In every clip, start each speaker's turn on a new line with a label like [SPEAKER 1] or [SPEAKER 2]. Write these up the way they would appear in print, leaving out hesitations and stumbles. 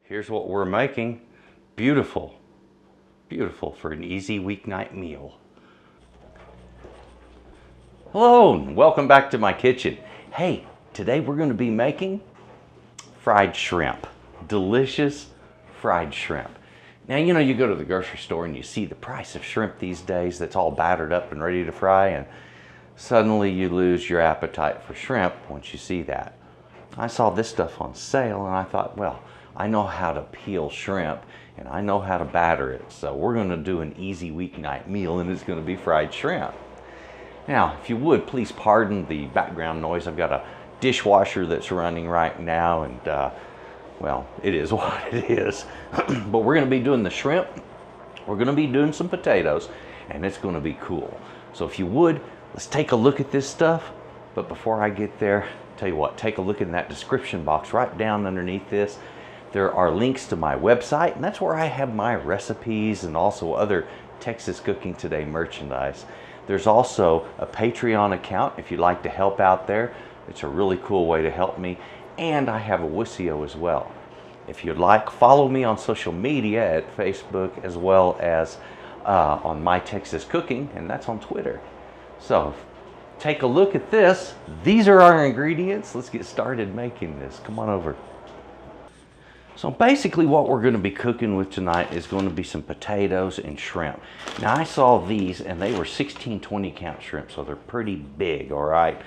[SPEAKER 1] Here's what we're making. Beautiful, beautiful for an easy weeknight meal. Hello and welcome back to my kitchen. Hey, today we're going to be making fried shrimp. Delicious fried shrimp. Now, you know, you go to the grocery store and you see the price of shrimp these days that's all battered up and ready to fry, and suddenly you lose your appetite for shrimp once you see that. I saw this stuff on sale and I thought, well, I know how to peel shrimp and I know how to batter it, so we're going to do an easy weeknight meal, and it's going to be fried shrimp. Now, if you would, please pardon the background noise. I've got a dishwasher that's running right now, and well, it is what it is. But we're going to be doing the shrimp, we're going to be doing some potatoes, and it's going to be cool. So if you would, let's take a look at this stuff. But before I get there, tell you what, take a look in that description box right down underneath this. There are links to my website, and that's where I have my recipes and also other Texas Cooking Today merchandise. There's also a Patreon account if you'd like to help out there. It's a really cool way to help me. And I have a Wisio as well. If you'd like, follow me on social media at Facebook, as well as on My Texas Cooking, and that's on Twitter. So take a look at this. These are our ingredients. Let's get started making this. Come on over. So basically what we're going to be cooking with tonight is going to be some potatoes and shrimp. Now, I saw these and they were 16 20-count shrimp, so they're pretty big, all right?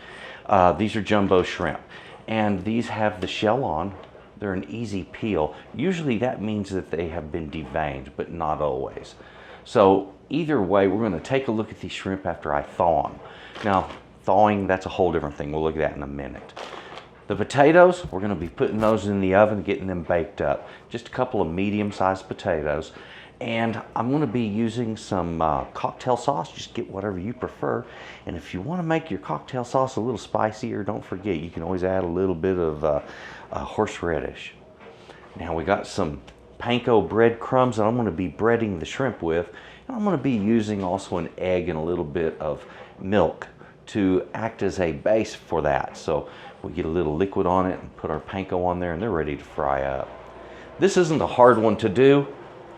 [SPEAKER 1] These are jumbo shrimp, and these have the shell on. They're an easy peel. Usually that means that they have been deveined, but not always. So either way, we're going to take a look at these shrimp after I thaw them. Now, thawing, that's a whole different thing. We'll look at that in a minute. The potatoes, we're going to be putting those in the oven, getting them baked up. Just a couple of medium-sized potatoes. And I'm going to be using some cocktail sauce. Just get whatever you prefer. And if you want to make your cocktail sauce a little spicier, don't forget, you can always add a little bit of horseradish. Now, we got some panko breadcrumbs that I'm going to be breading the shrimp with. And I'm going to be using also an egg and a little bit of milk to act as a base for that. So we get a little liquid on it and put our panko on there, and they're ready to fry up. This isn't a hard one to do,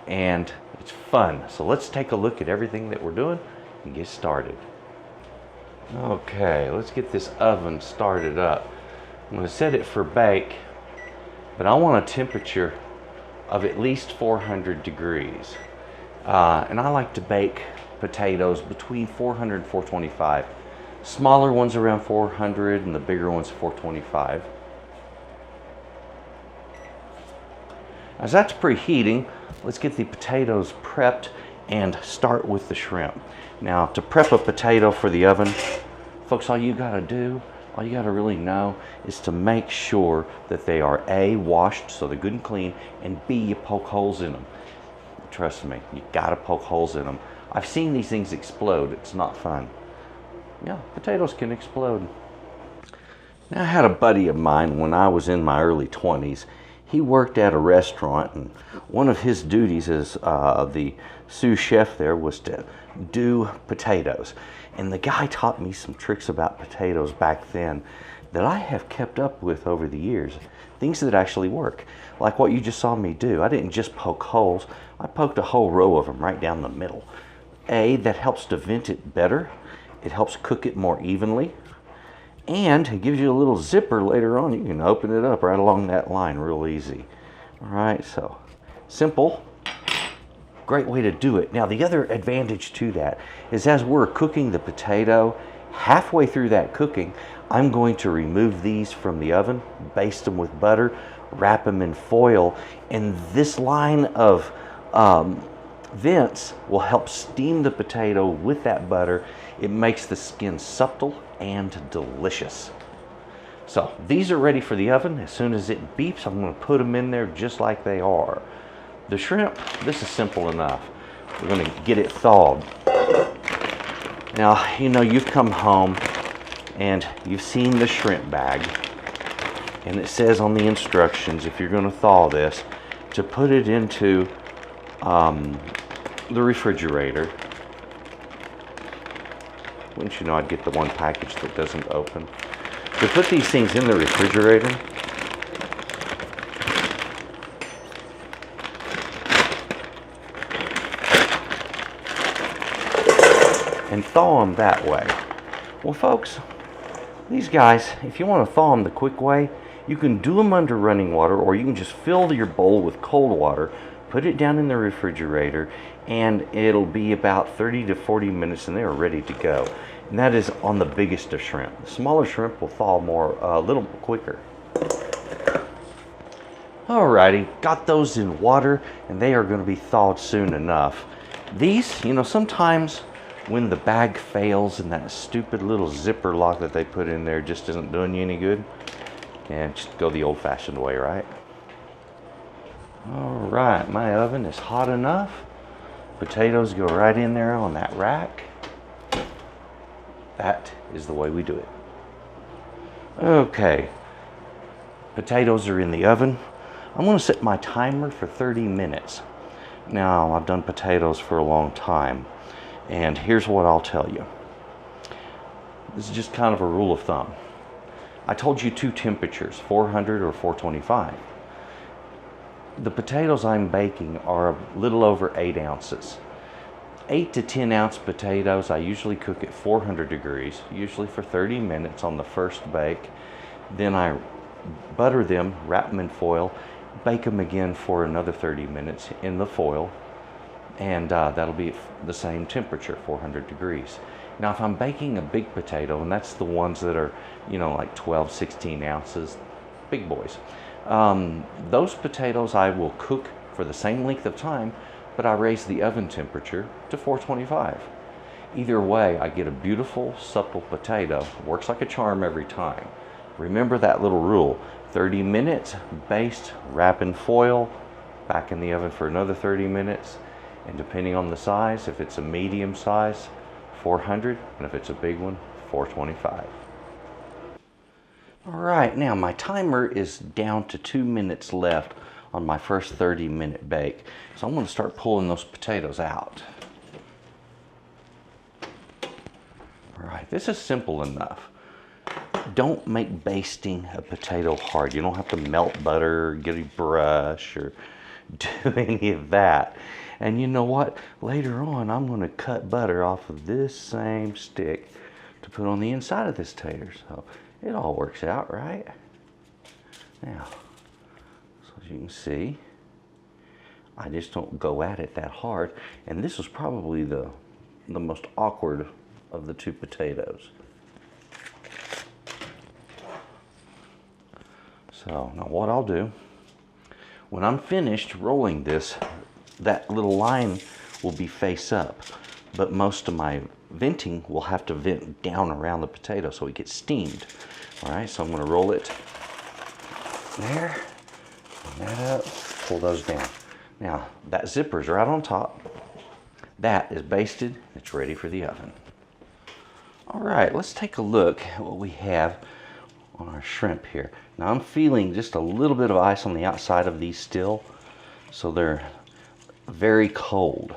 [SPEAKER 1] and it's fun. So let's take a look at everything that we're doing and get started. Okay, let's get this oven started up. I'm going to set it for bake, but I want a temperature of at least 400 degrees. And I like to bake potatoes between 400 and 425. Smaller ones around 400 and the bigger ones 425. As that's preheating, let's get the potatoes prepped and start with the shrimp. Now, to prep a potato for the oven, folks, all you gotta really know is to make sure that they are A, washed so they're good and clean, and B, you poke holes in them. Trust me, you gotta poke holes in them. I've seen these things explode. It's not fun. Yeah, potatoes can explode. Now, I had a buddy of mine when I was in my early 20s. He worked at a restaurant, and one of his duties as the sous chef there was to do potatoes. And the guy taught me some tricks about potatoes back then that I have kept up with over the years. Things that actually work, like what you just saw me do. I didn't just poke holes. I poked a whole row of them right down the middle. A, that helps to vent it better. It helps cook it more evenly, and it gives you a little zipper later on. You can open it up right along that line real easy. All right, so simple, great way to do it. Now, the other advantage to that is as we're cooking the potato, halfway through that cooking, I'm going to remove these from the oven, baste them with butter, wrap them in foil, and this line of vents will help steam the potato with that butter. It makes the skin supple and delicious. So these are ready for the oven. As soon as it beeps, I'm going to put them in there just like they are. The shrimp, this is simple enough. We're going to get it thawed. Now, you know, you've come home and you've seen the shrimp bag, and it says on the instructions, if you're going to thaw this, to put it into the refrigerator. Wouldn't you know, I'd get the one package that doesn't open. To put these things in the refrigerator, and thaw them that way. Well, folks, these guys, if you want to thaw them the quick way, you can do them under running water, or you can just fill your bowl with cold water, put it down in the refrigerator, and it'll be about 30 to 40 minutes and they're ready to go. And that is on the biggest of shrimp. The smaller shrimp will thaw a little quicker. Alrighty, got those in water and they are going to be thawed soon enough. These, you know, sometimes when the bag fails and that stupid little zipper lock that they put in there just isn't doing you any good, and just go the old-fashioned way, right? Alright, my oven is hot enough. Potatoes go right in there on that rack. That is the way we do it. Okay, potatoes are in the oven. I'm going to set my timer for 30 minutes. Now, I've done potatoes for a long time, and here's what I'll tell you. This is just kind of a rule of thumb. I told you two temperatures, 400 or 425. The potatoes I'm baking are a little over 8 ounces. 8 to 10 ounce potatoes I usually cook at 400 degrees, usually for 30 minutes on the first bake. Then I butter them, wrap them in foil, bake them again for another 30 minutes in the foil, and that'll be the same temperature, 400 degrees. Now, if I'm baking a big potato, and that's the ones that are, you know, like 12, 16 ounces, big boys, those potatoes I will cook for the same length of time, but I raise the oven temperature to 425. Either way, I get a beautiful, supple potato. Works like a charm every time. Remember that little rule. 30 minutes, baste, wrap in foil, back in the oven for another 30 minutes. And depending on the size, if it's a medium size, 400, and if it's a big one, 425. All right, now my timer is down to 2 minutes left on my first 30-minute bake. So I'm going to start pulling those potatoes out. All right, this is simple enough. Don't make basting a potato hard. You don't have to melt butter, get a brush, or do any of that. And you know what? Later on, I'm going to cut butter off of this same stick to put on the inside of this tater. So it all works out, right? Now, so as you can see, I just don't go at it that hard. And this was probably the most awkward of the two potatoes. So now what I'll do, when I'm finished rolling this, that little line will be face up, but most of my venting will have to vent down around the potato so it gets steamed. All right, so I'm going to roll it there, and that up, pull those down. Now that zipper's right on top. That is basted. It's ready for the oven. All right, let's take a look at what we have on our shrimp here. Now I'm feeling just a little bit of ice on the outside of these still, so they're very cold.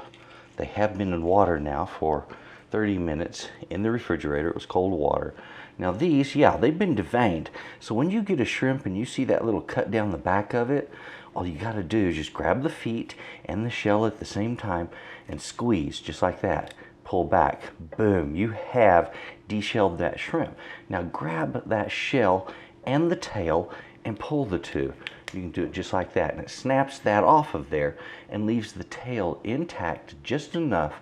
[SPEAKER 1] They have been in water now for 30 minutes in the refrigerator. It was cold water. Now these, yeah, they've been deveined. So when you get a shrimp and you see that little cut down the back of it, all you got to do is just grab the feet and the shell at the same time and squeeze just like that. Pull back, boom, you have deshelled that shrimp. Now grab that shell and the tail and pull the two. You can do it just like that, and it snaps that off of there and leaves the tail intact just enough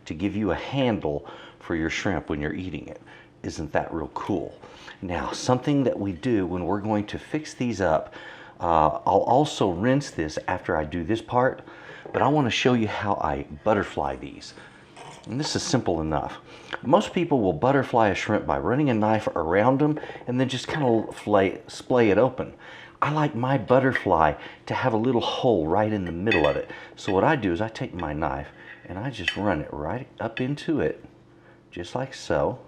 [SPEAKER 1] to give you a handle for your shrimp when you're eating it. Isn't that real cool? Now, something that we do when we're going to fix these up, I'll also rinse this after I do this part, but I want to show you how I butterfly these. And this is simple enough. Most people will butterfly a shrimp by running a knife around them and then just kind of splay it open. I like my butterfly to have a little hole right in the middle of it. So what I do is I take my knife and I just run it right up into it, just like so,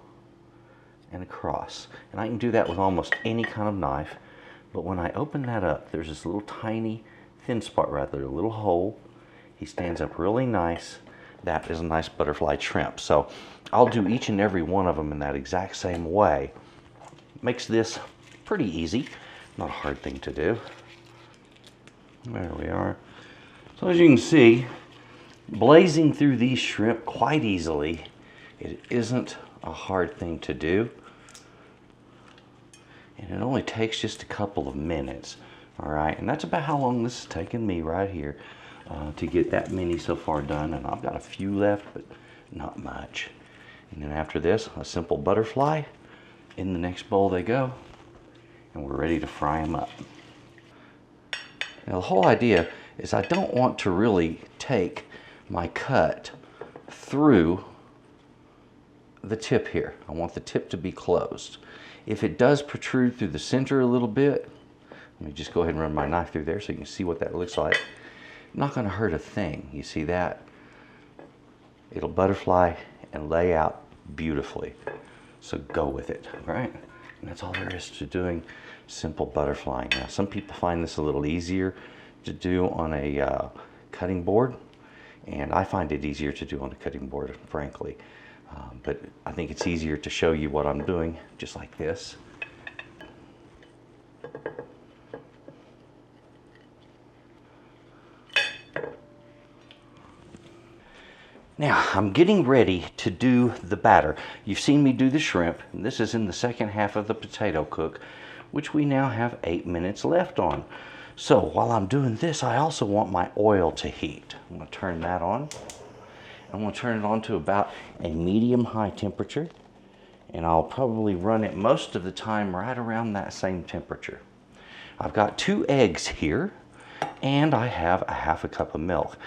[SPEAKER 1] and across. And I can do that with almost any kind of knife. But when I open that up, there's this little tiny thin spot right there, a little hole. He stands up really nice. That is a nice butterfly shrimp. So I'll do each and every one of them in that exact same way. Makes this pretty easy. Not a hard thing to do. There we are. So as you can see, blazing through these shrimp quite easily It isn't a hard thing to do. And it only takes just a couple of minutes. All right, and that's about how long this has taken me right here to get that many so far done. And I've got a few left, but not much. And then after this, a simple butterfly. In the next bowl they go, and we're ready to fry them up. Now the whole idea is I don't want to really take my cut through the tip here. I want the tip to be closed. If it does protrude through the center a little bit, let me just go ahead and run my knife through there so you can see what that looks like. Not going to hurt a thing. You see that? It'll butterfly and lay out beautifully. So go with it, right? And that's all there is to doing simple butterflying. Now, some people find this a little easier to do on a cutting board, and I find it easier to do on a cutting board, frankly. But I think it's easier to show you what I'm doing, just like this. Now, I'm getting ready to do the batter. You've seen me do the shrimp, and this is in the second half of the potato cook, which we now have 8 minutes left on. So while I'm doing this, I also want my oil to heat. I'm going to turn that on. I'm going to turn it on to about a medium-high temperature, and I'll probably run it most of the time right around that same temperature. I've got 2 eggs here, and I have a half a cup of milk.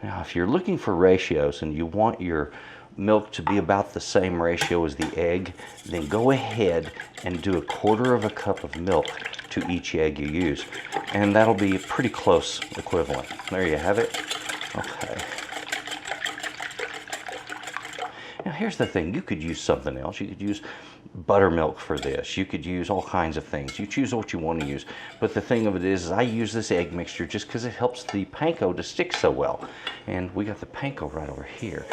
[SPEAKER 1] Now, if you're looking for ratios and you want your milk to be about the same ratio as the egg, then go ahead and do 1/4 cup of milk to each egg you use. And that'll be a pretty close equivalent. There you have it. Okay. Now here's the thing, you could use something else. You could use buttermilk for this. You could use all kinds of things. You choose what you want to use. But the thing of it is I use this egg mixture just because it helps the panko to stick so well. And we got the panko right over here.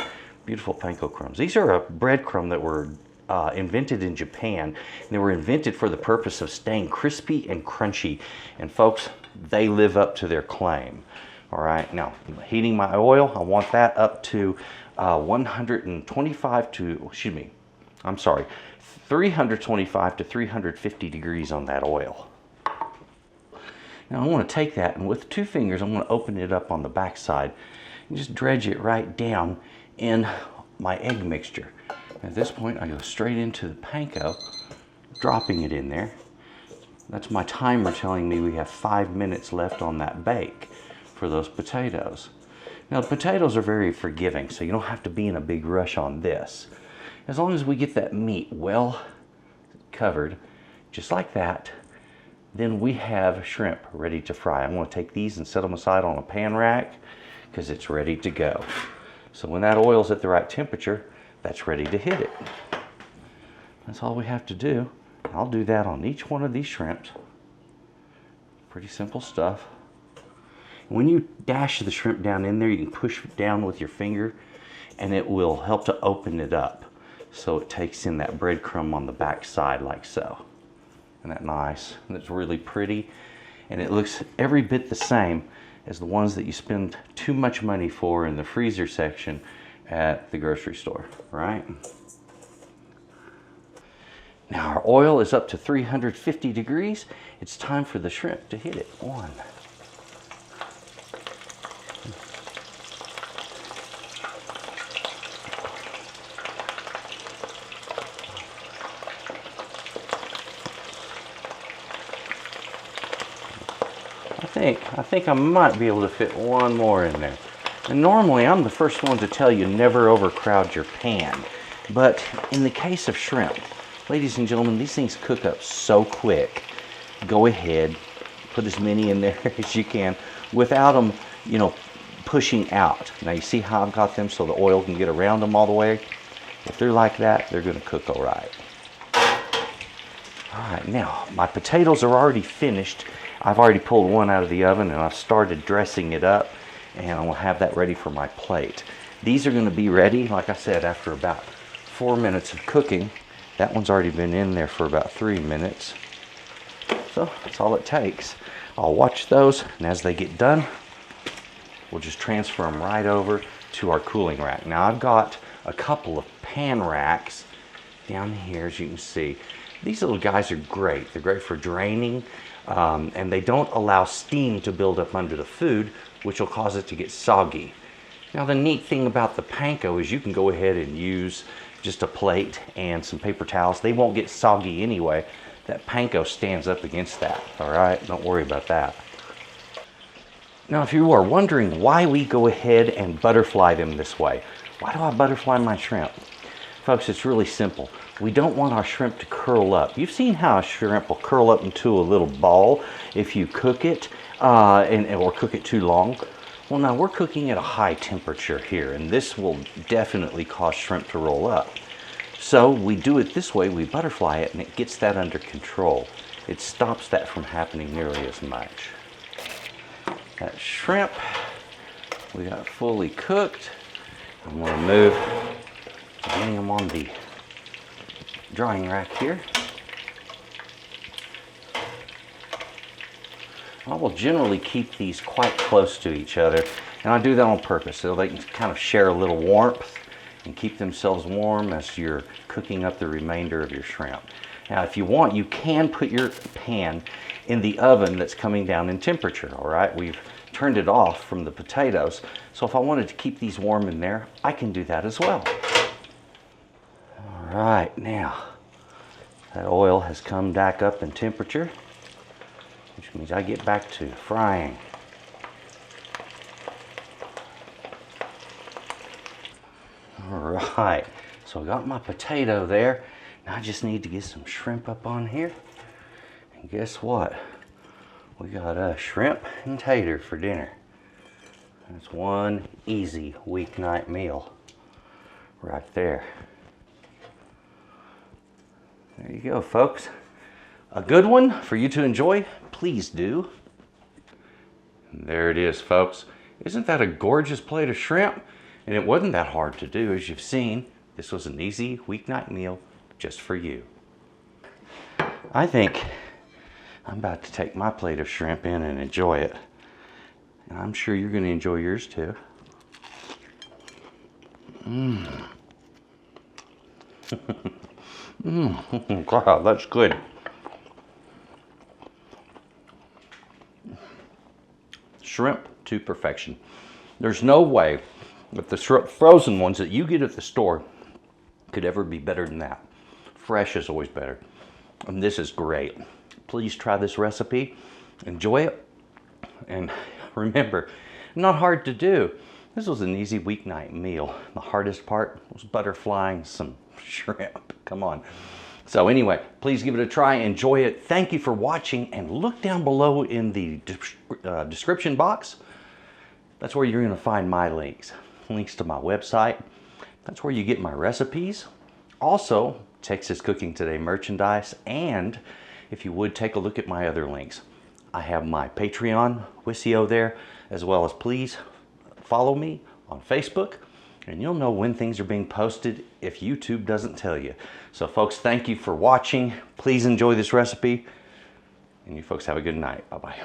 [SPEAKER 1] Beautiful panko crumbs. These are a breadcrumb that were invented in Japan. And they were invented for the purpose of staying crispy and crunchy. And folks, they live up to their claim. All right, now heating my oil, I want that up to 325 to 350 degrees on that oil. Now I want to take that, and with 2 fingers I'm going to open it up on the back side and just dredge it right down in my egg mixture. At this point I go straight into the panko, dropping it in there. That's my timer telling me we have 5 minutes left on that bake for those potatoes. Now the potatoes are very forgiving, so you don't have to be in a big rush on this. As long as we get that meat well covered, just like that, then we have shrimp ready to fry. I'm going to take these and set them aside on a pan rack because it's ready to go. So when that oil's at the right temperature, that's ready to hit it. That's all we have to do. I'll do that on each one of these shrimps. Pretty simple stuff. When you dash the shrimp down in there, you can push down with your finger and it will help to open it up so it takes in that breadcrumb on the back side like so. Isn't that nice? And it's really pretty, and it looks every bit the same as the ones that you spend too much money for in the freezer section at the grocery store, right? Now our oil is up to 350 degrees. It's time for the shrimp to hit it. One. I think I might be able to fit one more in there. And normally I'm the first one to tell you never overcrowd your pan. But in the case of shrimp, ladies and gentlemen, these things cook up so quick. Go ahead, put as many in there as you can without them, pushing out. Now you see how I've got them so the oil can get around them all the way? If they're like that, they're gonna cook all right. All right, now my potatoes are already finished. I've already pulled one out of the oven and I've started dressing it up, and I'll have that ready for my plate. These are going to be ready, like I said, after about 4 minutes of cooking. That one's already been in there for about 3 minutes. So that's all it takes. I'll watch those, and as they get done, we'll just transfer them right over to our cooling rack. Now I've got a couple of pan racks down here, as you can see. These little guys are great. They're great for draining, and they don't allow steam to build up under the food, which will cause it to get soggy. Now the neat thing about the panko is you can go ahead and use just a plate and some paper towels. They won't get soggy anyway. That panko stands up against that, all right? Don't worry about that. Now if you are wondering why we go ahead and butterfly them this way, why do I butterfly my shrimp? Folks, it's really simple. We don't want our shrimp to curl up. You've seen how a shrimp will curl up into a little ball if you cook it or cook it too long. Well, now we're cooking at a high temperature here, and this will definitely cause shrimp to roll up. So we do it this way, we butterfly it, and it gets that under control. It stops that from happening nearly as much. That shrimp, we got fully cooked. I'm going to move, getting them on the drying rack here. I will generally keep these quite close to each other, and I do that on purpose so they can kind of share a little warmth and keep themselves warm as you're cooking up the remainder of your shrimp. Now if you want, you can put your pan in the oven that's coming down in temperature, all right? We've turned it off from the potatoes, so if I wanted to keep these warm in there, I can do that as well. All right, now that oil has come back up in temperature, which means I get back to frying. All right, so I got my potato there. Now I just need to get some shrimp up on here. And guess what? We got a shrimp and tater for dinner. That's one easy weeknight meal right there. There you go, folks. A good one for you to enjoy, please do. And there it is, folks. Isn't that a gorgeous plate of shrimp? And it wasn't that hard to do, as you've seen. This was an easy weeknight meal just for you. I think I'm about to take my plate of shrimp in and enjoy it. And I'm sure you're going to enjoy yours too. God, that's good. Shrimp to perfection. There's no way that the frozen ones that you get at the store could ever be better than that. Fresh is always better. And this is great. Please try this recipe. Enjoy it. And remember, not hard to do. This was an easy weeknight meal. The hardest part was butterflying some shrimp. Come on. So anyway, please give it a try. Enjoy it. Thank you for watching. And look down below in the description box. That's where you're going to find my links. Links to my website. That's where you get my recipes. Also, Texas Cooking Today merchandise. And if you would, take a look at my other links. I have my Patreon, Wisio there, as well as please follow me on Facebook. And you'll know when things are being posted if YouTube doesn't tell you. So folks, thank you for watching. Please enjoy this recipe. And you folks have a good night. Bye-bye.